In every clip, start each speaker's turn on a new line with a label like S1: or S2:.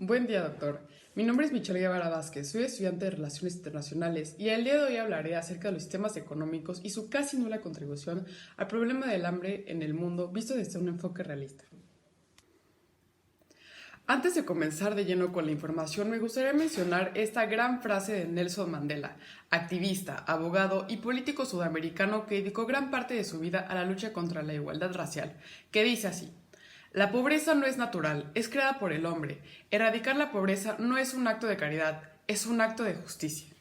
S1: Buen día, doctor. Mi nombre es Michelle Guevara Vázquez, soy estudiante de Relaciones Internacionales y el día de hoy hablaré acerca de los sistemas económicos y su casi nula contribución al problema del hambre en el mundo visto desde un enfoque realista. Antes de comenzar de lleno con la información, me gustaría mencionar esta gran frase de Nelson Mandela, activista, abogado y político sudamericano que dedicó gran parte de su vida a la lucha contra la igualdad racial, que dice así: la pobreza no es natural, es creada por el hombre. Erradicar la pobreza no es un acto de caridad, es un acto de justicia.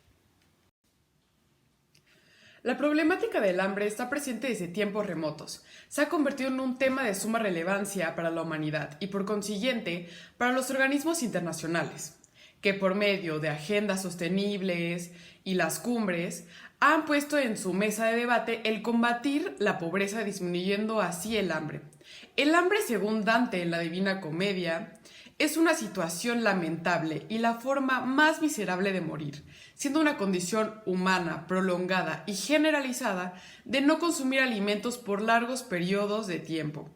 S1: La problemática del hambre está presente desde tiempos remotos. Se ha convertido en un tema de suma relevancia para la humanidad y por consiguiente para los organismos internacionales, que por medio de agendas sostenibles y las cumbres han puesto en su mesa de debate el combatir la pobreza disminuyendo así el hambre. El hambre, según Dante en la Divina Comedia, es una situación lamentable y la forma más miserable de morir, siendo una condición humana, prolongada y generalizada de no consumir alimentos por largos periodos de tiempo,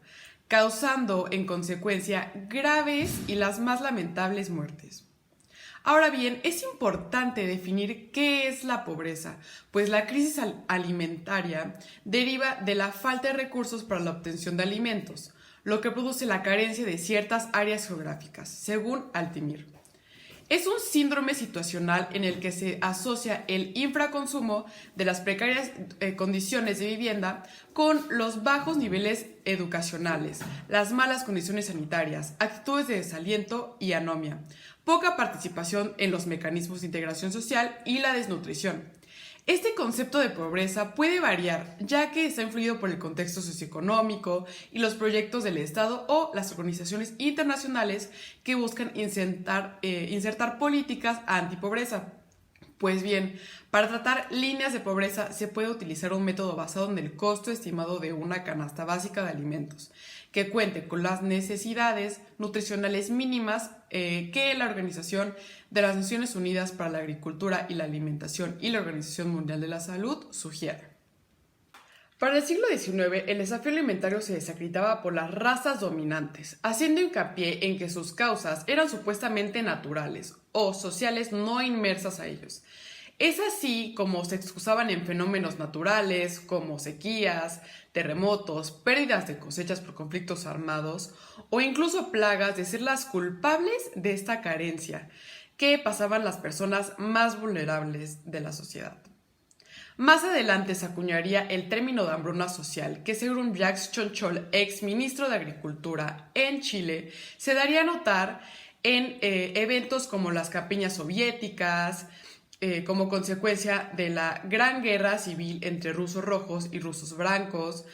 S1: causando en consecuencia graves y las más lamentables muertes. Ahora bien, es importante definir qué es la pobreza, pues la crisis alimentaria deriva de la falta de recursos para la obtención de alimentos, lo que produce la carencia de ciertas áreas geográficas, según Altimir. Es un síndrome situacional en el que se asocia el infraconsumo de las precarias condiciones de vivienda con los bajos niveles educacionales, las malas condiciones sanitarias, actitudes de desaliento y anomia, poca participación en los mecanismos de integración social y la desnutrición. Este concepto de pobreza puede variar, ya que está influido por el contexto socioeconómico y los proyectos del Estado o las organizaciones internacionales que buscan insertar políticas antipobreza. Pues bien, para tratar líneas de pobreza se puede utilizar un método basado en el costo estimado de una canasta básica de alimentos, que cuente con las necesidades nutricionales mínimas que la Organización de las Naciones Unidas para la Agricultura y la Alimentación y la Organización Mundial de la Salud sugieren. Para el siglo XIX, el desafío alimentario se desacreditaba por las razas dominantes, haciendo hincapié en que sus causas eran supuestamente naturales o sociales no inmersas a ellos. Es así como se excusaban en fenómenos naturales como sequías, terremotos, pérdidas de cosechas por conflictos armados o incluso plagas de ser las culpables de esta carencia que pasaban las personas más vulnerables de la sociedad. Más adelante se acuñaría el término de hambruna social, que según Jacques Chonchol, ex ministro de Agricultura en Chile, se daría a notar en eventos como las campiñas soviéticas, como consecuencia de la Gran Guerra Civil entre rusos rojos y rusos blancos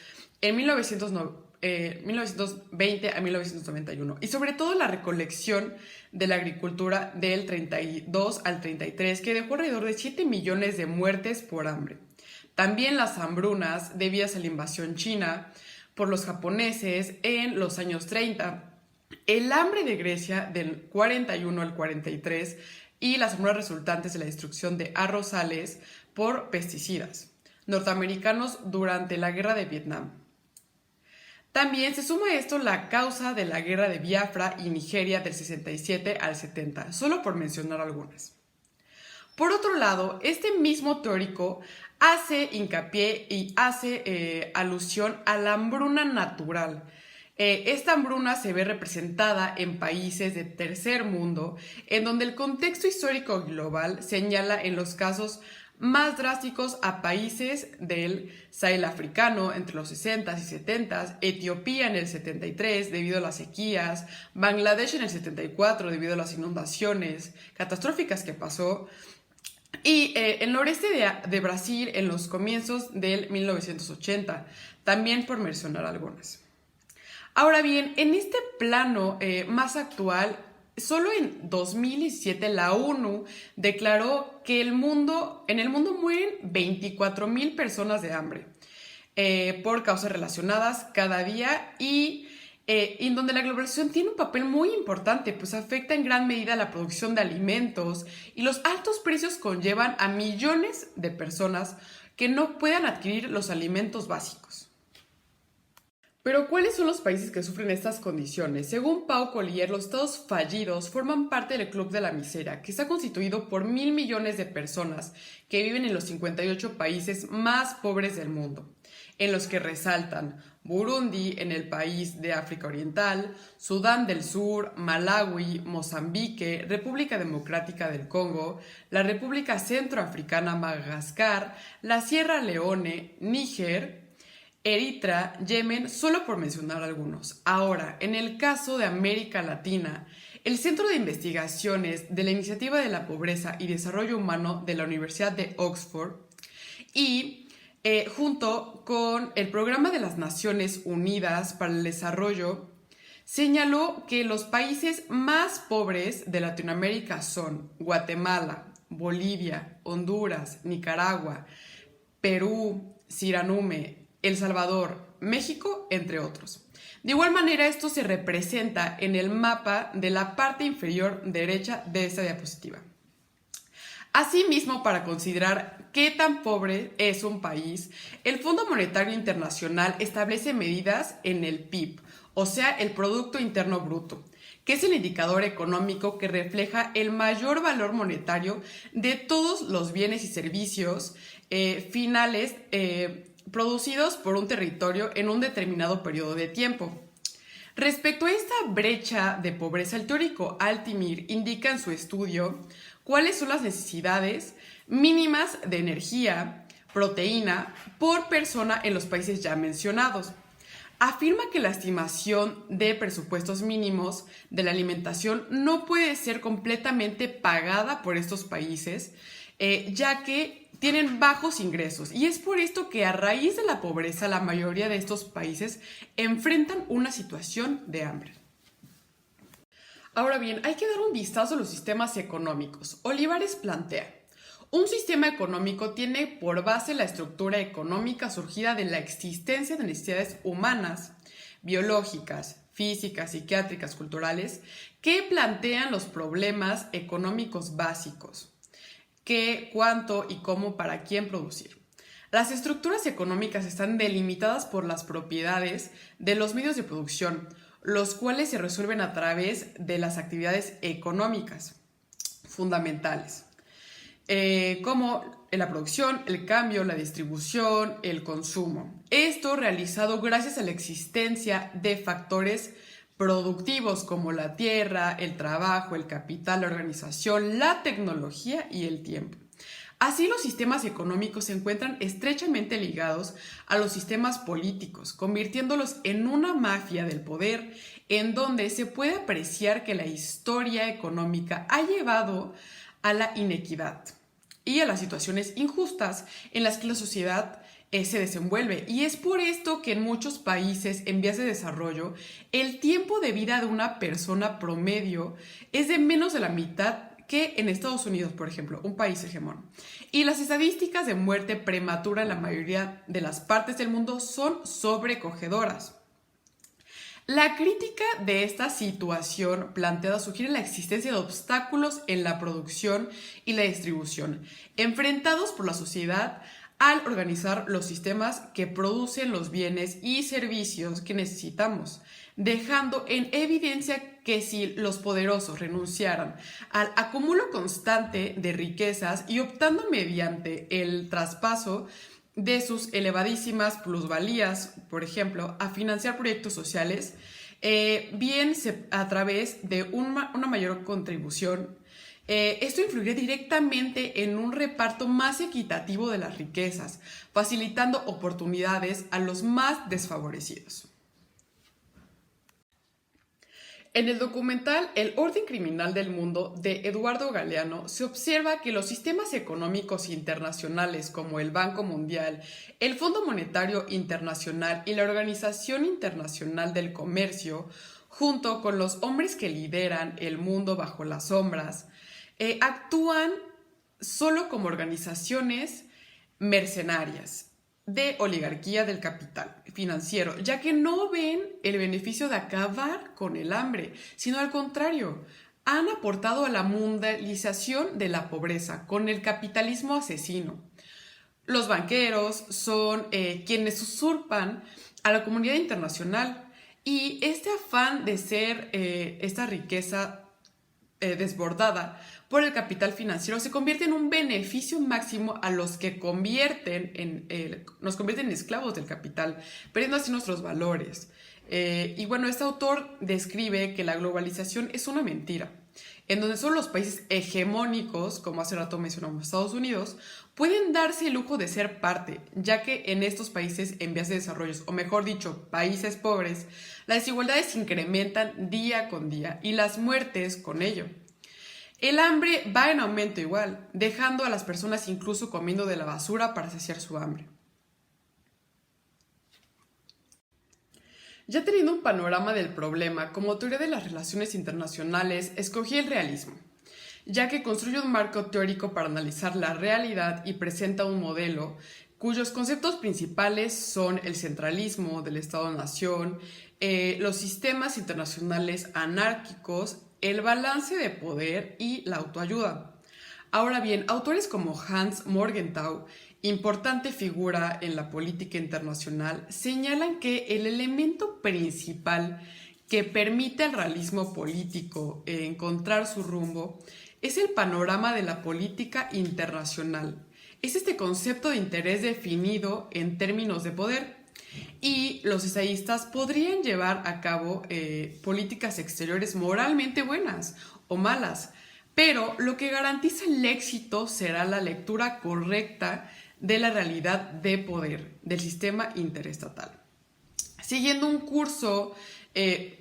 S1: en 1920 a 1991, y sobre todo la recolección de la agricultura del 32 al 33, que dejó alrededor de 7 millones de muertes por hambre. También las hambrunas debidas a la invasión china por los japoneses en los años 30, el hambre de Grecia del 41 al 43 y las hambrunas resultantes de la destrucción de arrozales por pesticidas norteamericanos durante la Guerra de Vietnam. También se suma a esto la causa de la guerra de Biafra y Nigeria del 67 al 70, solo por mencionar algunas. Por otro lado, este mismo teórico hace hincapié y hace alusión a la hambruna natural. Esta hambruna se ve representada en países de tercer mundo, en donde el contexto histórico global señala en los casos más drásticos a países del Sahel africano entre los 60s y 70s, Etiopía en el 73 debido a las sequías, Bangladesh en el 74 debido a las inundaciones catastróficas que pasó, y el noreste de Brasil en los comienzos del 1980, también por mencionar algunas. Ahora bien, en este plano más actual, solo en 2017 la ONU declaró que en el mundo mueren 24,000 personas de hambre por causas relacionadas cada día y en donde la globalización tiene un papel muy importante, pues afecta en gran medida la producción de alimentos y los altos precios conllevan a millones de personas que no puedan adquirir los alimentos básicos. Pero ¿cuáles son los países que sufren estas condiciones? Según Pau Collier, los estados fallidos forman parte del Club de la Miseria, que está constituido por 1.000 millones de personas que viven en los 58 países más pobres del mundo, en los que resaltan Burundi, en el país de África Oriental, Sudán del Sur, Malawi, Mozambique, República Democrática del Congo, la República Centroafricana, Madagascar, la Sierra Leone, Níger, Eritrea, Yemen, solo por mencionar algunos. Ahora, en el caso de América Latina, el Centro de Investigaciones de la Iniciativa de la Pobreza y Desarrollo Humano de la Universidad de Oxford y junto con el Programa de las Naciones Unidas para el Desarrollo, señaló que los países más pobres de Latinoamérica son Guatemala, Bolivia, Honduras, Nicaragua, Perú, Siranume, El Salvador, México, entre otros. De igual manera, esto se representa en el mapa de la parte inferior derecha de esta diapositiva. Asimismo, para considerar qué tan pobre es un país, el Fondo Monetario Internacional establece medidas en el PIB, o sea, el Producto Interno Bruto, que es el indicador económico que refleja el mayor valor monetario de todos los bienes y servicios finales producidos por un territorio en un determinado periodo de tiempo. Respecto a esta brecha de pobreza, el teórico Altimir indica en su estudio cuáles son las necesidades mínimas de energía, proteína, por persona en los países ya mencionados. Afirma que la estimación de presupuestos mínimos de la alimentación no puede ser completamente pagada por estos países, ya que tienen bajos ingresos, y es por esto que a raíz de la pobreza la mayoría de estos países enfrentan una situación de hambre. Ahora bien, hay que dar un vistazo a los sistemas económicos. Olivares plantea: un sistema económico tiene por base la estructura económica surgida de la existencia de necesidades humanas, biológicas, físicas, psiquiátricas, culturales, que plantean los problemas económicos básicos. Qué, cuánto y cómo, para quién producir. Las estructuras económicas están delimitadas por las propiedades de los medios de producción, los cuales se resuelven a través de las actividades económicas fundamentales, como la producción, el cambio, la distribución, el consumo. Esto realizado gracias a la existencia de factores productivos como la tierra, el trabajo, el capital, la organización, la tecnología y el tiempo. Así, los sistemas económicos se encuentran estrechamente ligados a los sistemas políticos, convirtiéndolos en una mafia del poder, en donde se puede apreciar que la historia económica ha llevado a la inequidad y a las situaciones injustas en las que la sociedad se desenvuelve. Y es por esto que en muchos países en vías de desarrollo el tiempo de vida de una persona promedio es de menos de la mitad que en Estados Unidos, por ejemplo, un país hegemón. Y las estadísticas de muerte prematura en la mayoría de las partes del mundo son sobrecogedoras. La crítica de esta situación planteada sugiere la existencia de obstáculos en la producción y la distribución, enfrentados por la sociedad al organizar los sistemas que producen los bienes y servicios que necesitamos, dejando en evidencia que si los poderosos renunciaran al acúmulo constante de riquezas y optando mediante el traspaso de sus elevadísimas plusvalías, por ejemplo, a financiar proyectos sociales, bien a través de una mayor contribución, esto influiría directamente en un reparto más equitativo de las riquezas, facilitando oportunidades a los más desfavorecidos. En el documental El orden criminal del mundo de Eduardo Galeano se observa que los sistemas económicos internacionales como el Banco Mundial, el Fondo Monetario Internacional y la Organización Internacional del Comercio, junto con los hombres que lideran el mundo bajo las sombras, actúan solo como organizaciones mercenarias de oligarquía del capital financiero, ya que no ven el beneficio de acabar con el hambre, sino al contrario, han aportado a la mundialización de la pobreza con el capitalismo asesino. Los banqueros son quienes usurpan a la comunidad internacional. Y este afán de ser esta riqueza desbordada por el capital financiero se convierte en un beneficio máximo a los que nos convierten en esclavos del capital, perdiendo así nuestros valores. Y bueno, este autor describe que la globalización es una mentira, en donde solo los países hegemónicos, como hace rato mencionamos Estados Unidos, pueden darse el lujo de ser parte, ya que en estos países en vías de desarrollo, o mejor dicho, países pobres, las desigualdades se incrementan día con día y las muertes con ello. El hambre va en aumento igual, dejando a las personas incluso comiendo de la basura para saciar su hambre. Ya teniendo un panorama del problema, como teoría de las relaciones internacionales, escogí el realismo, ya que construye un marco teórico para analizar la realidad y presenta un modelo cuyos conceptos principales son el centralismo del Estado-Nación, los sistemas internacionales anárquicos, el balance de poder y la autoayuda. Ahora bien, autores como Hans Morgenthau, importante figura en la política internacional, señalan que el elemento principal que permite al realismo político encontrar su rumbo es el panorama de la política internacional. Es este concepto de interés definido en términos de poder. Y los estadistas podrían llevar a cabo políticas exteriores moralmente buenas o malas, pero lo que garantiza el éxito será la lectura correcta de la realidad de poder del sistema interestatal, siguiendo un curso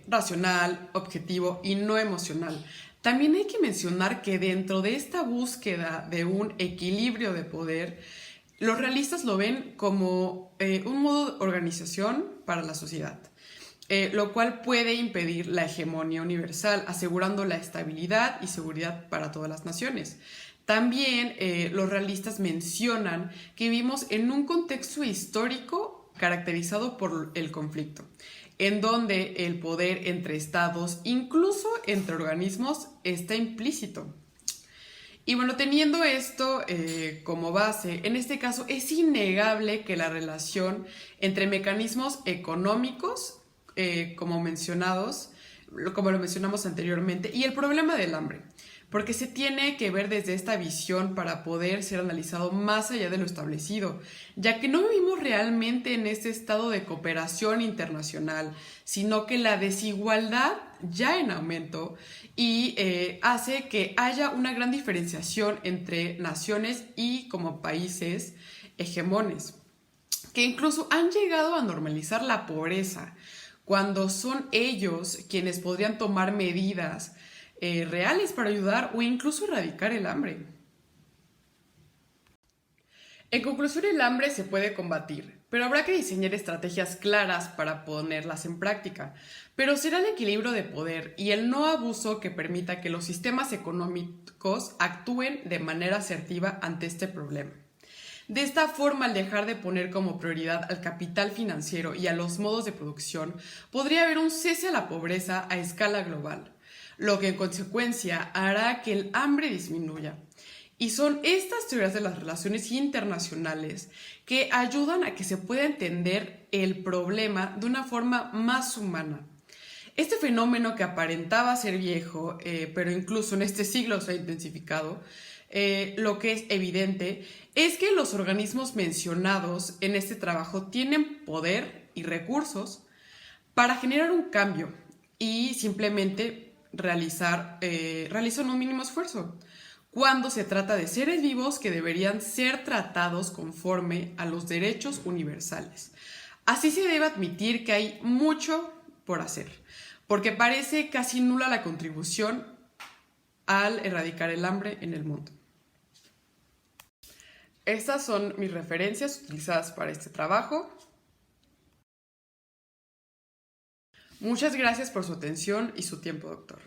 S1: racional, objetivo y no emocional. También hay que mencionar que dentro de esta búsqueda de un equilibrio de poder, los realistas lo ven como un modo de organización para la sociedad, lo cual puede impedir la hegemonía universal, asegurando la estabilidad y seguridad para todas las naciones. También los realistas mencionan que vivimos en un contexto histórico caracterizado por el conflicto, en donde el poder entre estados, incluso entre organismos, está implícito. Y bueno, teniendo esto como base, en este caso es innegable que la relación entre mecanismos económicos, como lo mencionamos anteriormente, y el problema del hambre, porque se tiene que ver desde esta visión para poder ser analizado más allá de lo establecido, ya que no vivimos realmente en este estado de cooperación internacional, sino que la desigualdad ya en aumento y hace que haya una gran diferenciación entre naciones y como países hegemones, que incluso han llegado a normalizar la pobreza, cuando son ellos quienes podrían tomar medidas reales para ayudar o incluso erradicar el hambre. En conclusión, el hambre se puede combatir, pero habrá que diseñar estrategias claras para ponerlas en práctica. Pero será el equilibrio de poder y el no abuso que permita que los sistemas económicos actúen de manera asertiva ante este problema. De esta forma, al dejar de poner como prioridad al capital financiero y a los modos de producción, podría haber un cese a la pobreza a escala global, lo que en consecuencia hará que el hambre disminuya. Y son estas teorías de las relaciones internacionales que ayudan a que se pueda entender el problema de una forma más humana. Este fenómeno que aparentaba ser viejo, pero incluso en este siglo se ha intensificado, lo que es evidente es que los organismos mencionados en este trabajo tienen poder y recursos para generar un cambio y simplemente realizan un mínimo esfuerzo cuando se trata de seres vivos que deberían ser tratados conforme a los derechos universales. Así se debe admitir que hay mucho por hacer, porque parece casi nula la contribución al erradicar el hambre en el mundo. Estas son mis referencias utilizadas para este trabajo. Muchas gracias por su atención y su tiempo, doctor.